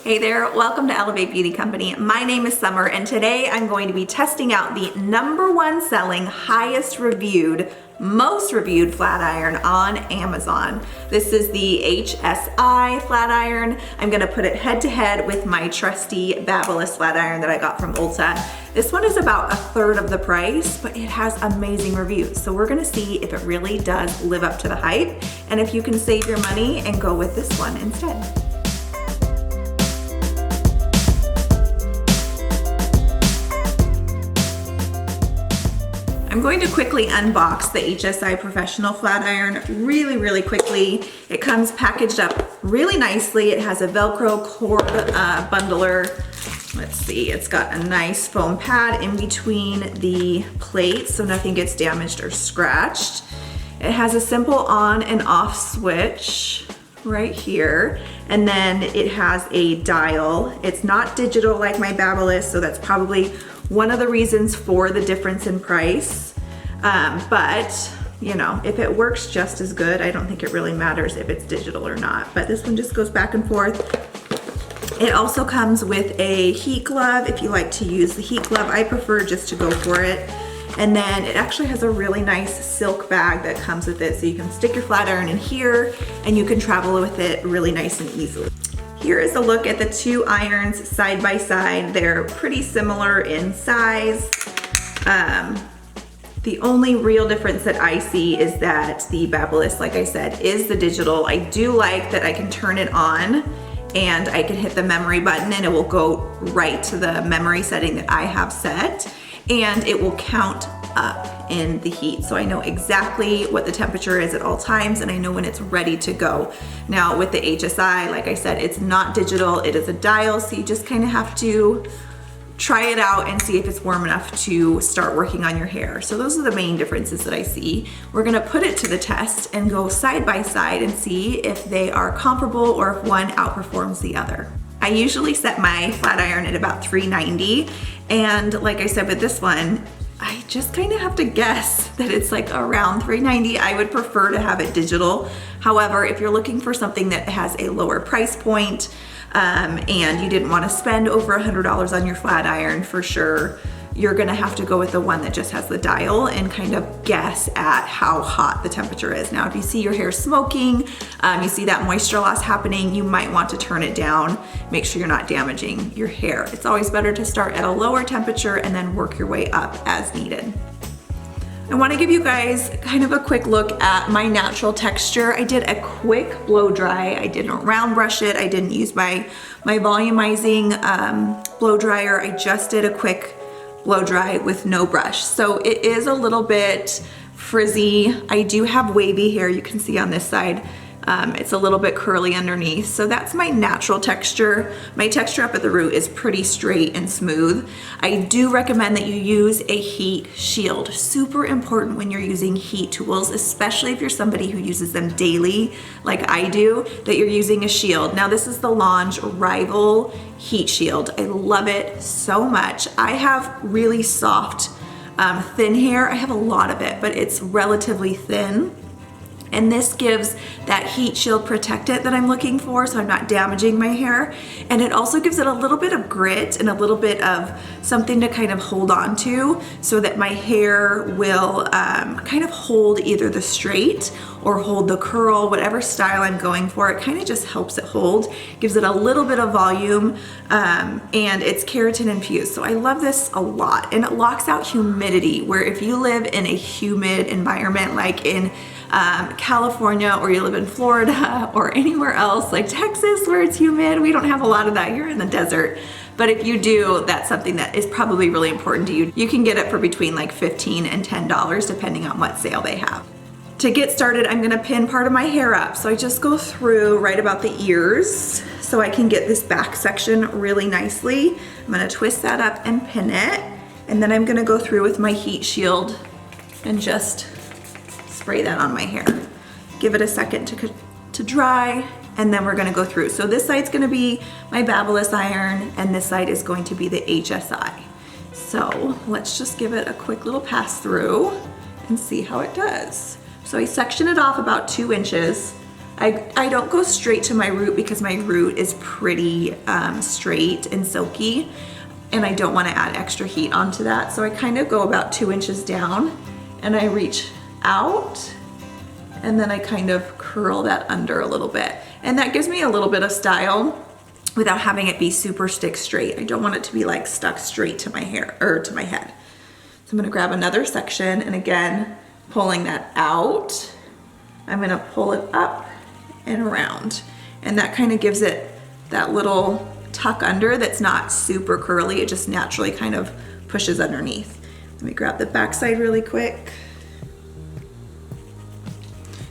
Hey there, welcome to Elevate Beauty Company. My name is Summer and today I'm going to be testing out the #1 selling, highest reviewed, most reviewed flat iron on Amazon. This is the HSI flat iron. I'm gonna put it head to head with my trusty BaByliss flat iron that I got from Ulta. This one is about 1/3 of the price, but it has amazing reviews. So we're gonna see if it really does live up to the hype and if you can save your money and go with this one instead. I'm going to quickly unbox the HSI Professional Flat Iron really quickly. It comes packaged up really nicely. It has a Velcro cord bundler. Let's see, it's got a nice foam pad in between the plates so nothing gets damaged or scratched. It has a simple on and off switch right here, and then it has a dial. It's not digital like my BaByliss, so that's probably one of the reasons for the difference in price. But you know, if it works just as good, I don't think it really matters if it's digital or not. But this one just goes back and forth. It also comes with a heat glove if you like to use the heat glove. I prefer just to go for it. And then it actually has a really nice silk bag that comes with it, so you can stick your flat iron in here and you can travel with it really nice and easily. Here is a look at the two irons side by side. They're pretty similar in size. The only real difference that I see is that the BaByliss, like I said, is the digital. I do like that I can turn it on and I can hit the memory button and it will go right to the memory setting that I have set, and it will count up in the heat. So I know exactly what the temperature is at all times and I know when it's ready to go. Now with the HSI, like I said, it's not digital, it is a dial, so you just kind of have to try it out and see if it's warm enough to start working on your hair. So those are the main differences that I see. We're gonna put it to the test and go side by side and see if they are comparable or if one outperforms the other. I usually set my flat iron at about 390, and like I said with this one, I just kind of have to guess that it's like around 390. I would prefer to have it digital. However, if you're looking for something that has a lower price point and you didn't want to spend over $100 on your flat iron, for sure, you're gonna have to go with the one that just has the dial and kind of guess at how hot the temperature is. Now, if you see your hair smoking, you see that moisture loss happening, you might want to turn it down. Make sure you're not damaging your hair. It's always better to start at a lower temperature and then work your way up as needed. I want to give you guys kind of a quick look at my natural texture. I did a quick blow dry. I didn't round brush it. I didn't use my volumizing blow dryer. I just did a quick blow dry with no brush. So it is a little bit frizzy. I do have wavy hair, you can see on this side. It's a little bit curly underneath. So that's my natural texture. My texture up at the root is pretty straight and smooth. I do recommend that you use a heat shield. Super important when you're using heat tools, especially if you're somebody who uses them daily, like I do, that you're using a shield. Now this is the Lange Rival Heat Shield. I love it so much. I have really soft, thin hair. I have a lot of it, but it's relatively thin. And this gives that heat shield protectant that I'm looking for, so I'm not damaging my hair. And it also gives it a little bit of grit and a little bit of something to kind of hold on to so that my hair will kind of hold either the straight or hold the curl, whatever style I'm going for. It kind of just helps it hold, gives it a little bit of volume, and it's keratin infused. So I love this a lot. And it locks out humidity, where if you live in a humid environment like in California, or you live in Florida or anywhere else like Texas where it's humid, we don't have a lot of that here in the desert. But if you do, that's something that is probably really important to you. You can get it for between like $15 and $10 depending on what sale they have. To get started, I'm gonna pin part of my hair up. So I just go through right about the ears so I can get this back section really nicely. I'm gonna twist that up and pin it. And then I'm gonna go through with my heat shield and just spray that on my hair. Give it a second to dry, and then we're gonna go through. So this side's gonna be my BaByliss iron, and this side is going to be the HSI. So let's just give it a quick little pass through and see how it does. So I section it off about 2 inches. I don't go straight to my root because my root is pretty straight and silky, and I don't want to add extra heat onto that. So I kind of go about 2 inches down and I reach out, and then I kind of curl that under a little bit. And that gives me a little bit of style without having it be super stick straight. I don't want it to be like stuck straight to my hair or to my head. So I'm gonna grab another section, and again, pulling that out, I'm gonna pull it up and around. And that kind of gives it that little tuck under that's not super curly. It just naturally kind of pushes underneath. Let me grab the back side really quick.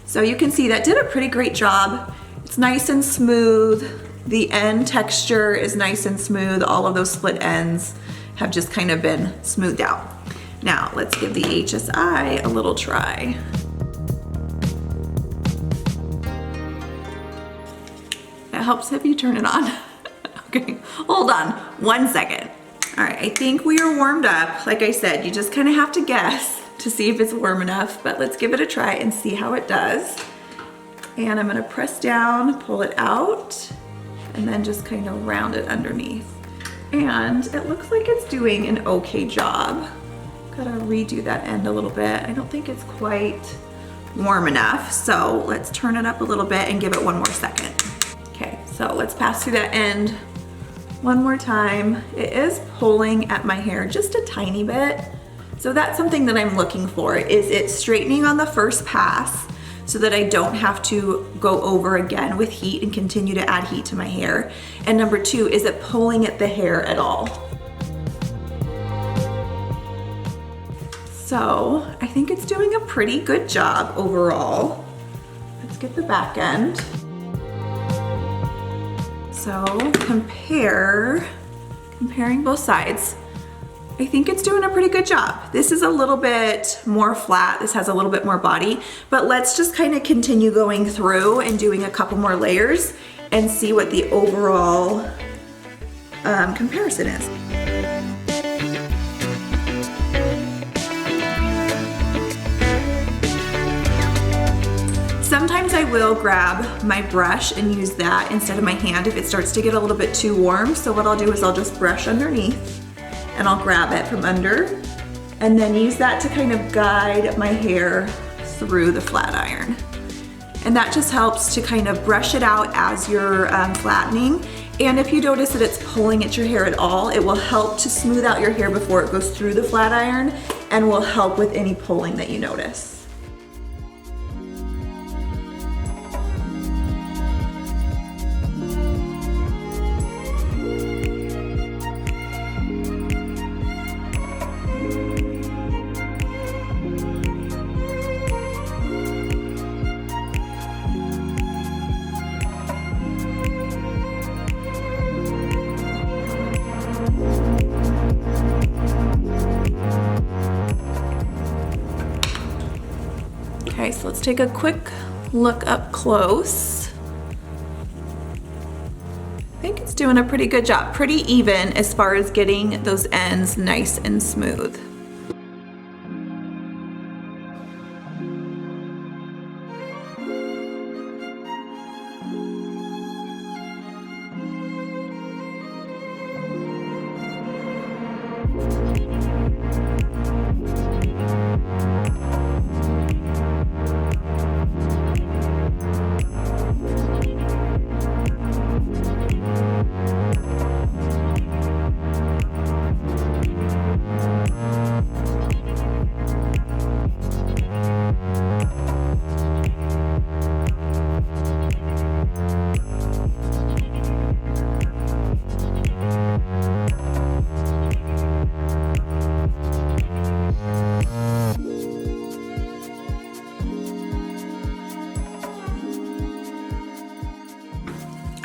So you can see that did a pretty great job. It's nice and smooth. The end texture is nice and smooth. All of those split ends have just kind of been smoothed out. Now let's give the HSI a little try. It helps if you turn it on. Okay, hold on 1 second. All right, I think we are warmed up. Like I said, you just kind of have to guess to see if it's warm enough, but let's give it a try and see how it does. And I'm gonna press down, pull it out, and then just kind of round it underneath. And it looks like it's doing an okay job. Gotta redo that end a little bit. I don't think it's quite warm enough, so let's turn it up a little bit and give it 1 more second. Okay, so let's pass through that end 1 more time. It is pulling at my hair just a tiny bit. So that's something that I'm looking for, is it straightening on the first pass so that I don't have to go over again with heat and continue to add heat to my hair. And number 2, is it pulling at the hair at all? So I think it's doing a pretty good job overall. Let's get the back end. So comparing both sides, I think it's doing a pretty good job. This is a little bit more flat. This has a little bit more body, but let's just kind of continue going through and doing a couple more layers and see what the overall comparison is. Sometimes I will grab my brush and use that instead of my hand if it starts to get a little bit too warm. So what I'll do is I'll just brush underneath and I'll grab it from under and then use that to kind of guide my hair through the flat iron. And that just helps to kind of brush it out as you're flattening. And if you notice that it's pulling at your hair at all, it will help to smooth out your hair before it goes through the flat iron and will help with any pulling that you notice. Okay, so let's take a quick look up close. I think it's doing a pretty good job, pretty even as far as getting those ends nice and smooth.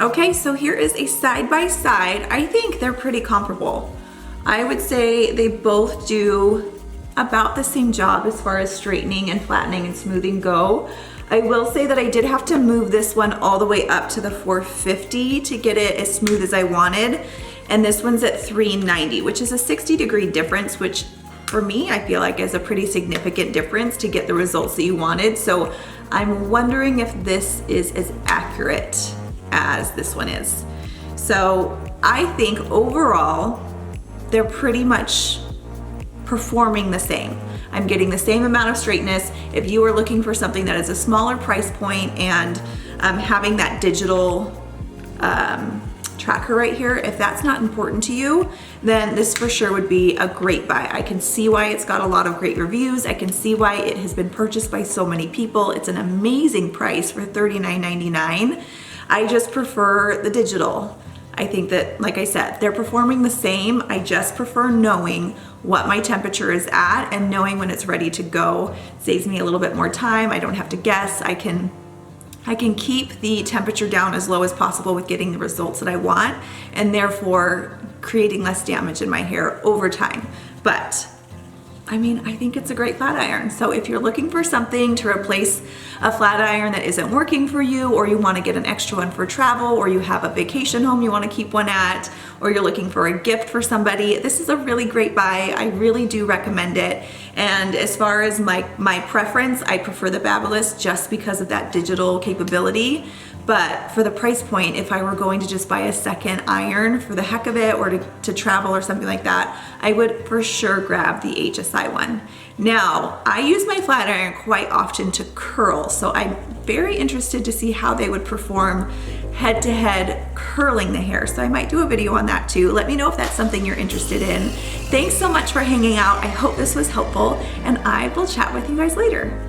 Okay, so here is a side by side. I think they're pretty comparable. I would say they both do about the same job as far as straightening and flattening and smoothing go. I will say that I did have to move this one all the way up to the 450 to get it as smooth as I wanted. And this one's at 390, which is a 60-degree difference, which for me, I feel like is a pretty significant difference to get the results that you wanted. So I'm wondering if this is as accurate as this one is. So I think overall, they're pretty much performing the same. I'm getting the same amount of straightness. If you are looking for something that is a smaller price point and having that digital tracker right here, if that's not important to you, then this for sure would be a great buy. I can see why it's got a lot of great reviews. I can see why it has been purchased by so many people. It's an amazing price for $39.99. I just prefer the digital. I think that, like I said, they're performing the same. I just prefer knowing what my temperature is at and knowing when it's ready to go. It saves me a little bit more time. I don't have to guess. I can keep the temperature down as low as possible with getting the results that I want, and therefore creating less damage in my hair over time. But I mean, I think it's a great flat iron. So if you're looking for something to replace a flat iron that isn't working for you, or you want to get an extra one for travel, or you have a vacation home you want to keep one at, or you're looking for a gift for somebody, this is a really great buy. I really do recommend it. And as far as my preference, I prefer the BaByliss just because of that digital capability. But for the price point, if I were going to just buy a second iron for the heck of it, or to travel or something like that, I would for sure grab the HSI one. Now, I use my flat iron quite often to curl, so I'm very interested to see how they would perform head to head curling the hair. So I might do a video on that too. Let me know if that's something you're interested in. Thanks so much for hanging out. I hope this was helpful, and I will chat with you guys later.